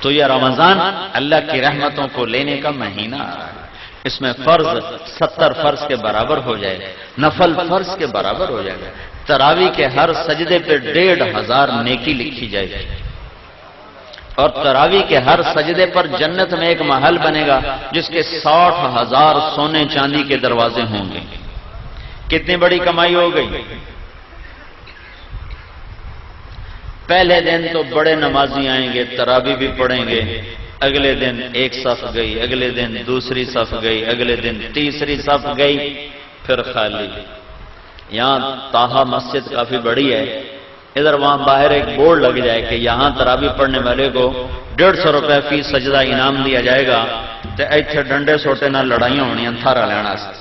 تو یہ رمضان اللہ کی رحمتوں کو لینے کا مہینہ آ رہا ہے، اس میں فرض 70 فرض کے برابر ہو جائے گا، نفل فرض کے برابر ہو جائے گا، تراویح کے ہر سجدے پہ 1500 نیکی لکھی جائے گی، اور تراویح کے ہر سجدے پر جنت میں ایک محل بنے گا جس کے 60,000 سونے چاندی کے دروازے ہوں گے۔ کتنی بڑی کمائی ہو گئی؟ پہلے دن تو بڑے نمازی آئیں گے، تراویح بھی پڑھیں گے، اگلے دن ایک صف گئی، اگلے دن دوسری صف گئی، اگلے دن تیسری صف گئی، پھر خالی۔ یہاں طاہا مسجد کافی بڑی ہے، ادھر وہاں باہر ایک بورڈ لگ جائے کہ یہاں تراویح پڑھنے والے کو 150 روپے فی سجدہ انعام دیا جائے گا، تو ایتھے ڈنڈے سوٹے نہ لڑائیاں ہونیاں تھارا لینا سے،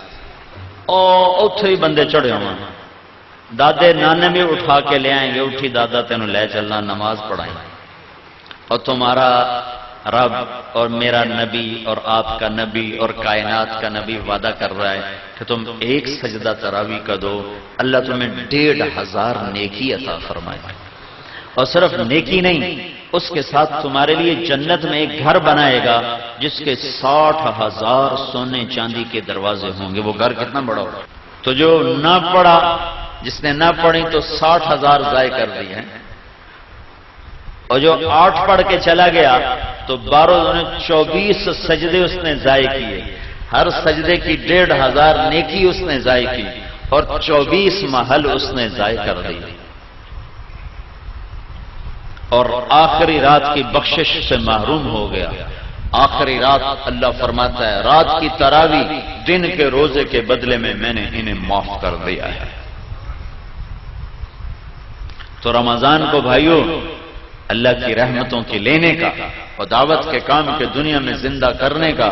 اوتھے ہی بندے چڑھے ہوں، دادے نانے بھی اٹھا کے لے آئیں گے، اٹھی دادا تینوں لے چلنا، نماز پڑھائیں، اور تمہارا رب اور میرا نبی اور آپ کا نبی اور کائنات کا نبی وعدہ کر رہا ہے کہ تم ایک سجدہ تراویح کا دو، اللہ تمہیں 1500 نیکی عطا فرمائے، اور صرف نیکی نہیں، اس کے ساتھ تمہارے لیے جنت میں ایک گھر بنائے گا جس کے 60,000 سونے چاندی کے دروازے ہوں گے۔ وہ گھر کتنا بڑا ہوگا؟ تو جو نہ پڑھا، جس نے نہ پڑھی تو 60,000 ضائع کر دی ہے، اور جو 8 پڑھ کے چلا گیا تو 24 سجدے اس نے ضائع کیے، ہر سجدے کی 1500 نیکی اس نے ضائع کی، اور 24 محل اس نے ضائع کر دی، اور آخری رات کی بخشش سے محروم ہو گیا۔ آخری رات اللہ فرماتا ہے رات کی تراویح دن کے روزے کے بدلے میں نے انہیں معاف کر دیا ہے۔ تو رمضان کو بھائیو اللہ کی رحمتوں کی لینے کا اور دعوت کے کام کے دنیا میں زندہ کرنے کا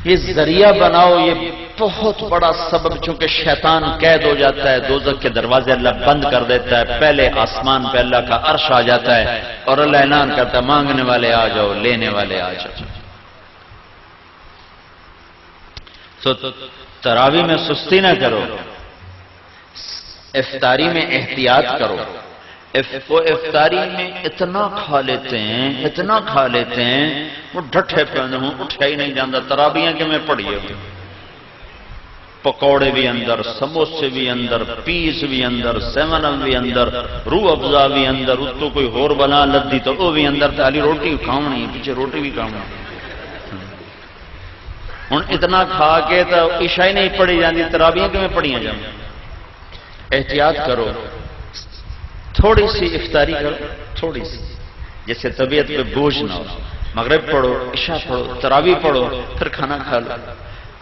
یہ ذریعہ بناؤ۔ یہ بہت بڑا سبب، چونکہ شیطان قید ہو جاتا ہے، دوزخ کے دروازے اللہ بند کر دیتا ہے، پہلے آسمان پہ اللہ کا عرش آ جاتا ہے اور اللہ اعلان کرتا ہے مانگنے والے آ جاؤ، لینے والے آ جاؤ۔ تو تراویح میں سستی نہ کرو، افطاری میں احتیاط کرو۔ وہ افطاری میں اتنا کھا لیتے ہیں، اتنا کھا لیتے ہیں، وہ ڈھٹھے پہ ہوں، اٹھا ہی نہیں جاتا۔ تراویح کہ میں پڑھیے، پکوڑے بھی اندر، سموسے بھی اندر، پیس بھی اندر، سیون اپ بھی اندر، روح افزا بھی اندر، اس تو کوئی ہور بنا لدی تو وہ بھی اندر، تالی روٹی کھاونی، پیچھے روٹی بھی کھاونی۔ ہوں اتنا کھا کے تو عشاء نہیں پڑھی جاتی، تراویح کہ میں پڑھیاں جاؤں۔ احتیاط کرو، تھوڑی سی افطاری کرو، تھوڑی سی، جیسے طبیعت پہ بوجھ نہ ہو۔ مغرب پڑھو، عشاء پڑھو، تراویح پڑھو، پھر کھانا کھا لو۔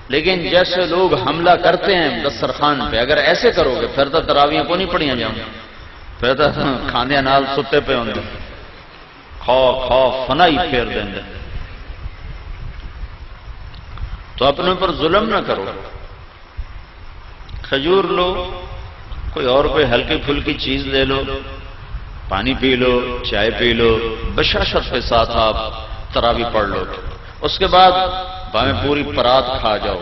لیکن جیسے لوگ حملہ کرتے ہیں دسترخوان پہ، اگر ایسے کرو گے پھر تو تراویح کو نہیں پڑھیاں جاؤں، پھر تو کھاندے نال ستے پہ ہوں، کھا فنائی پھیر دیں گے۔ تو اپنے پر ظلم نہ کرو، کھجور لو، کوئی اور کوئی ہلکی پھلکی چیز لے لو، پانی پی لو، چائے پی لو، بشاشت کے ساتھ آپ تراویح پڑھ لو۔ اس کے بعد باہیں پوری پرات کھا جاؤ،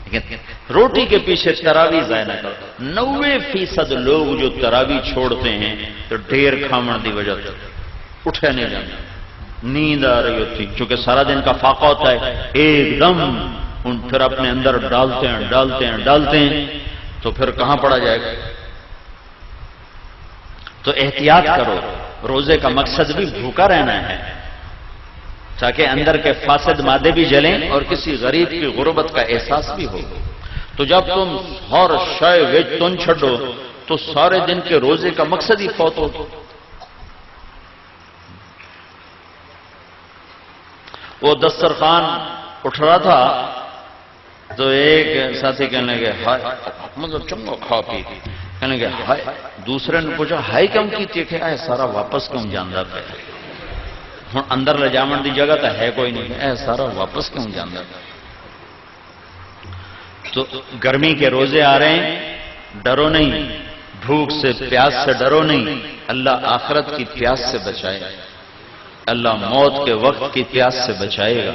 لیکن روٹی کے پیچھے تراویح ضائع نہ کرو۔ 90% لوگ جو تراویح چھوڑتے ہیں تو ڈھیر کھاون دی وجہ سے اٹھے نہیں جاتے، نیند آ رہی ہوتی، چونکہ سارا دن کا فاقہ ہوتا ہے، ایک دم ان پھر اپنے اندر ڈالتے ہیں تو پھر کہاں پڑا جائے گا۔ تو احتیاط کرو، روزے کا مقصد بھی بھوکا رہنا ہے تاکہ اندر کے فاسد مادے بھی جلیں اور کسی غریب کی غربت کا احساس بھی ہو۔ تو جب تم ہر شے وچ تن چھڈو تو سارے دن کے روزے کا مقصد ہی فوت ہو۔ وہ دسترخوان اٹھ رہا تھا تو ایک ساتھی کہنے لگے ہائے، مطلب چنگا کھا پی، کہنے لگے ہائے، دوسرے نے پوچھا ہائے کیوں کی کہ اے سارا واپس کیوں جانا پہ، ہوں اندر لے جاون دی جگہ تو ہے کوئی نہیں، اے سارا واپس کیوں جانا پہ۔ تو گرمی کے روزے آ رہے ہیں، ڈرو نہیں، بھوک سے پیاس سے ڈرو نہیں، اللہ آخرت کی پیاس سے بچائے گا، اللہ موت کے وقت کی پیاس سے بچائے گا،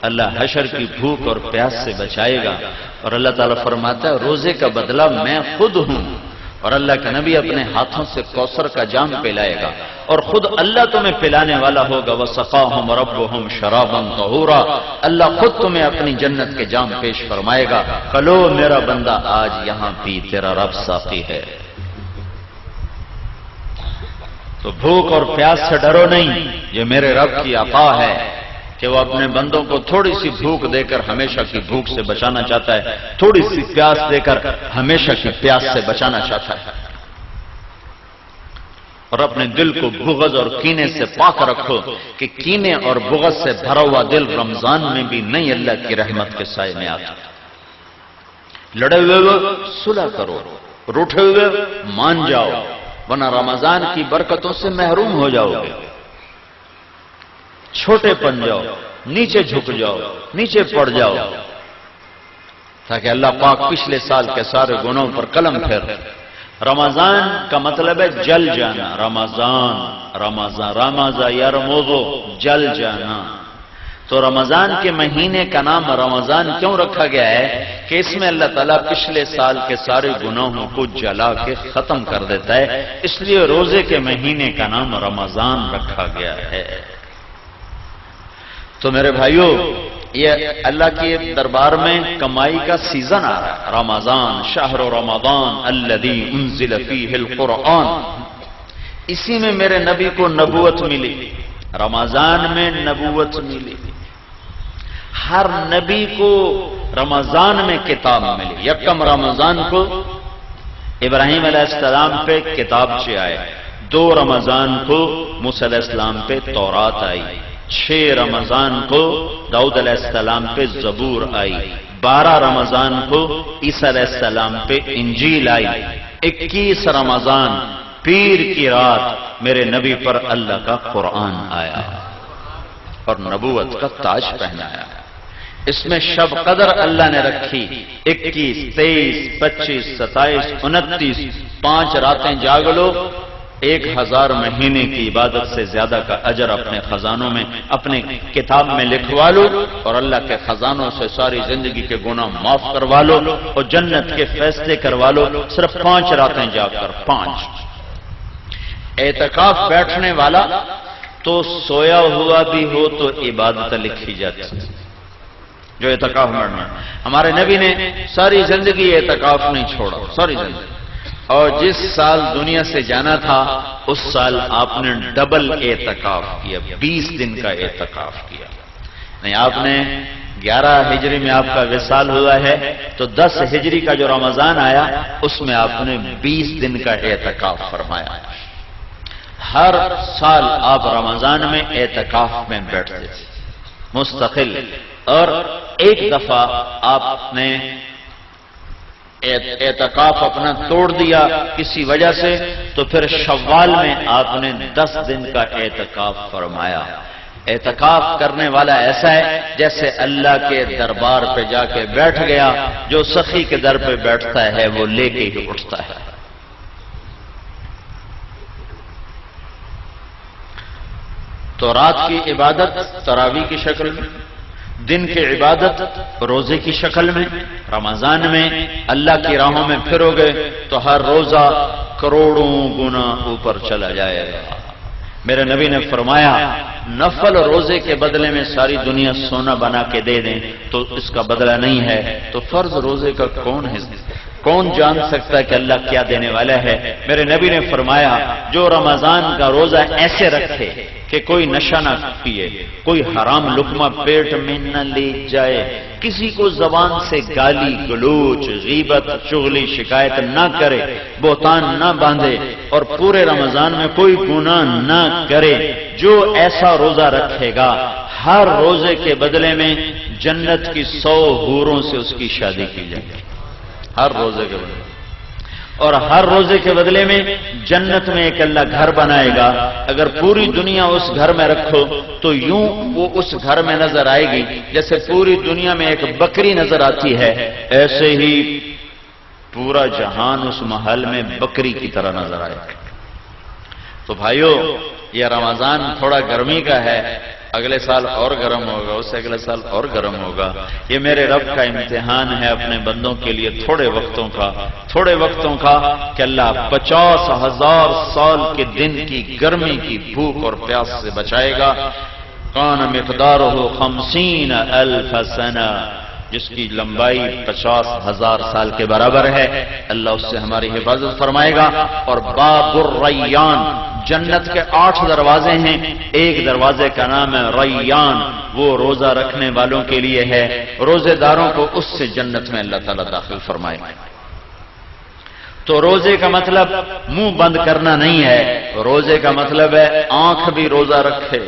اللہ حشر کی بھوک اور پیاس سے بچائے گا۔ اور اللہ تعالیٰ فرماتا ہے روزے کا بدلہ میں خود ہوں، اور اللہ کا نبی اپنے ہاتھوں سے کوثر کا جام پلائے گا اور خود اللہ تمہیں پلانے والا ہوگا وَسَقَاهُمْ رَبُّهُمْ شَرَابًا طَهُورًا، اللہ خود تمہیں اپنی جنت کے جام پیش فرمائے گا، کلو میرا بندہ آج یہاں پی، تیرا رب ساقی ہے۔ تو بھوک اور پیاس سے ڈرو نہیں، یہ میرے رب کی عطا ہے کہ وہ اپنے بندوں کو تھوڑی سی بھوک دے کر ہمیشہ کی بھوک سے بچانا چاہتا ہے، تھوڑی سی پیاس دے کر ہمیشہ کی پیاس سے بچانا چاہتا ہے۔ اور اپنے دل کو بغض اور کینے سے پاک رکھو کہ کینے اور بغض سے بھرا ہوا دل رمضان میں بھی نہیں اللہ کی رحمت کے سائے میں آتا۔ لڑے ہوئے صلح کرو، روٹھے ہوئے مان جاؤ، ورنہ رمضان کی برکتوں سے محروم ہو جاؤ گے۔ چھوٹے پن جاؤ، نیچے جھک جاؤ، نیچے پڑ جاؤ، تاکہ اللہ پاک پچھلے سال کے سارے گناہوں پر قلم پھیر۔ رمضان کا مطلب ہے جل جانا، رمضان یرمضو، جل جانا۔ تو رمضان کے مہینے کا نام رمضان کیوں رکھا گیا ہے کہ اس میں اللہ تعالیٰ پچھلے سال کے سارے گناہوں کو جلا کے ختم کر دیتا ہے، اس لیے روزے کے مہینے کا نام رمضان رکھا گیا ہے۔ تو میرے بھائیوں، یہ اللہ کے دربار میں کمائی کا سیزن آ رہا ہے۔ رمضان شہر رمضان الذی انزل فیہ القرآن، اسی میں میرے نبی کو نبوت ملی، رمضان میں نبوت ملی۔ ہر نبی کو رمضان میں کتاب ملی۔ یکم رمضان کو ابراہیم علیہ السلام پہ کتابچے آئے، 2 رمضان کو موسیٰ علیہ السلام پہ تورات آئی، 6 رمضان کو داؤد علیہ السلام پہ زبور آئی، 12 رمضان کو عیسیٰ علیہ السلام پہ انجیل آئی، 21 رمضان پیر کی رات میرے نبی پر اللہ کا قرآن آیا اور نبوت کا تاج پہنایا۔ اس میں شب قدر اللہ نے رکھی، 21، 23، 25، 27، 29، 5 راتیں جاگ لو، 1000 مہینے کی عبادت سے زیادہ کا اجر اپنے خزانوں میں، اپنے کتاب میں لکھوا لو، اور اللہ کے خزانوں سے ساری زندگی کے گناہ معاف کروا لو اور جنت کے فیصلے کروا لو، صرف 5 راتیں جاگ کر۔ 5 اعتکاف بیٹھنے والا تو سویا ہوا بھی ہو تو عبادت لکھی جاتی، جو اعتکاف بیٹھنا۔ ہمارے نبی نے ساری زندگی اعتکاف نہیں چھوڑا، ساری زندگی، اور جس سال دنیا سے جانا تھا اس سال آپ نے ڈبل اعتکاف کیا، 20 دن کا اعتکاف کیا۔ نہیں، آپ نے 11 ہجری میں آپ کا وصال ہوا ہے تو 10 ہجری کا جو رمضان آیا اس میں آپ نے 20 دن کا اعتکاف فرمایا۔ ہر سال آپ رمضان میں اعتکاف میں بیٹھتے تھے مستقل، اور ایک دفعہ آپ نے اعتکاف اپنا توڑ دیا کسی وجہ سے، تو پھر شوال میں آپ نے 10 دن کا اعتکاف فرمایا۔ اعتکاف کرنے والا ایسا ہے جیسے اللہ کے دربار پہ جا کے بیٹھ گیا، جو سخی کے در پہ بیٹھتا ہے وہ لے کے ہی اٹھتا ہے۔ تو رات کی عبادت تراویح کی شکل میں، دن کی عبادت روزے کی شکل میں۔ رمضان میں اللہ کی راہوں میں پھرو گے تو ہر روزہ کروڑوں گنا اوپر چلا جائے گا۔ میرے نبی نے فرمایا نفل روزے کے بدلے میں ساری دنیا سونا بنا کے دے دیں تو اس کا بدلہ نہیں ہے، تو فرض روزے کا کون جان سکتا ہے کہ اللہ کیا دینے والا ہے؟ میرے نبی نے فرمایا جو رمضان کا روزہ ایسے رکھے کہ کوئی نشہ نہ پیے، کوئی حرام لقمہ پیٹ میں نہ لے جائے، کسی کو زبان سے گالی گلوچ غیبت چغلی شکایت نہ کرے، بہتان نہ باندھے، اور پورے رمضان میں کوئی گناہ نہ کرے، جو ایسا روزہ رکھے گا ہر روزے کے بدلے میں جنت کی 100 حوروں سے اس کی شادی کی جائے گی، ہر روزے کے بدلے، اور ہر روزے کے بدلے میں جنت میں ایک اللہ گھر بنائے گا۔ اگر پوری دنیا اس گھر میں رکھو تو یوں وہ اس گھر میں نظر آئے گی جیسے پوری دنیا میں ایک بکری نظر آتی ہے، ایسے ہی پورا جہان اس محل میں بکری کی طرح نظر آئے گا۔ تو بھائیو، یہ رمضان تھوڑا گرمی کا ہے، اگلے سال اور گرم ہوگا، اس سے اگلے سال اور گرم ہوگا۔ یہ میرے رب کا امتحان ہے اپنے بندوں کے لیے تھوڑے وقتوں کا کہ اللہ 50,000 سال کے دن کی گرمی کی بھوک اور پیاس سے بچائے گا۔ کان مقدارہ 50,000 سنہ، جس کی لمبائی 50,000 سال کے برابر ہے، اللہ اس سے ہماری حفاظت فرمائے گا۔ اور باب الریان، جنت کے 8 دروازے ہیں، ایک دروازے کا نام ہے ریان، وہ روزہ رکھنے والوں کے لیے ہے، روزے داروں کو اس سے جنت میں اللہ تعالیٰ داخل فرمائے۔ تو روزے کا مطلب منہ بند کرنا نہیں ہے، روزے کا مطلب ہے آنکھ بھی روزہ رکھے،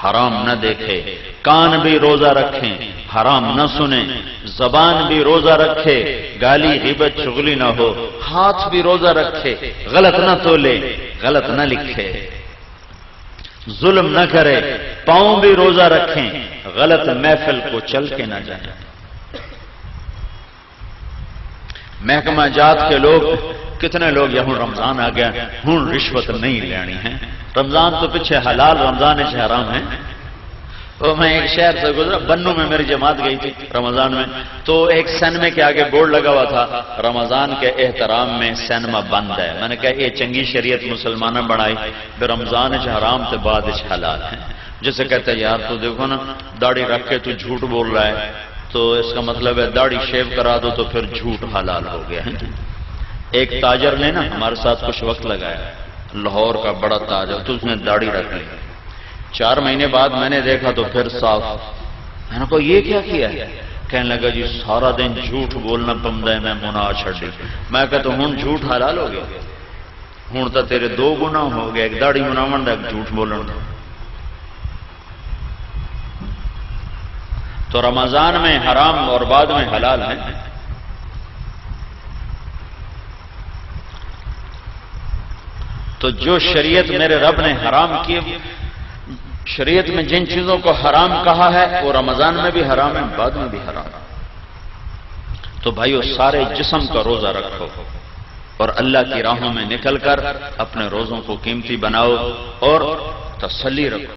حرام نہ دیکھے، کان بھی روزہ رکھیں، حرام نہ سنیں، زبان بھی روزہ رکھے، گالی غیبت چغلی نہ ہو، ہاتھ بھی روزہ رکھے، غلط نہ تولے، غلط نہ لکھے، ظلم نہ کرے، پاؤں بھی روزہ رکھیں، غلط محفل کو چل کے نہ جائیں۔ محکمہ جات کے لوگ کتنے لوگ یہاں رمضان آ گیا ہوں رشوت نہیں لینی ہے، رمضان تو پیچھے حلال، رمضان ہے حرام ہے۔ تو میں ایک شہر سے گزرا، بنو میں میری جماعت گئی تھی رمضان میں، تو ایک سینمے کے آگے بورڈ لگا ہوا تھا رمضان کے احترام میں سینما بند ہے۔ میں نے کہا یہ چنگی شریعت مسلمانہ بنائی، پھر رمضان حرام سے بعد حلال ہے۔ جسے کہتے ہیں یار تو دیکھو نا داڑھی رکھ کے تو جھوٹ بول رہا ہے، تو اس کا مطلب ہے داڑھی شیو کرا دو تو پھر جھوٹ حلال ہو گیا ہے۔ ایک تاجر نے نا ہمارے ساتھ کچھ وقت لگایا، لاہور کا بڑا تاجر، تو اس نے داڑھی رکھ لی، 4 مہینے بعد میں نے دیکھا تو پھر صاف۔ میں نے کہا یہ کیا کیا ہے؟ کہنے لگا جی سارا دن جھوٹ بولنا پمدا ہے، میں مناہ چھڑی۔ میں کہتا ہوں جھوٹ حلال ہو گیا، ہوں تو تیرے 2 گناہ ہو گئے، ایک داڑھی مناون دا، ایک جھوٹ بولن دا۔ تو رمضان میں حرام اور بعد میں حلال ہے۔ تو جو شریعت میرے رب نے حرام کی، شریعت میں جن چیزوں کو حرام کہا ہے وہ رمضان میں بھی حرام ہے، بعد میں بھی حرام ہے۔ تو بھائیو سارے جسم کا روزہ رکھو اور اللہ کی راہوں میں نکل کر اپنے روزوں کو قیمتی بناؤ اور تسلی رکھو۔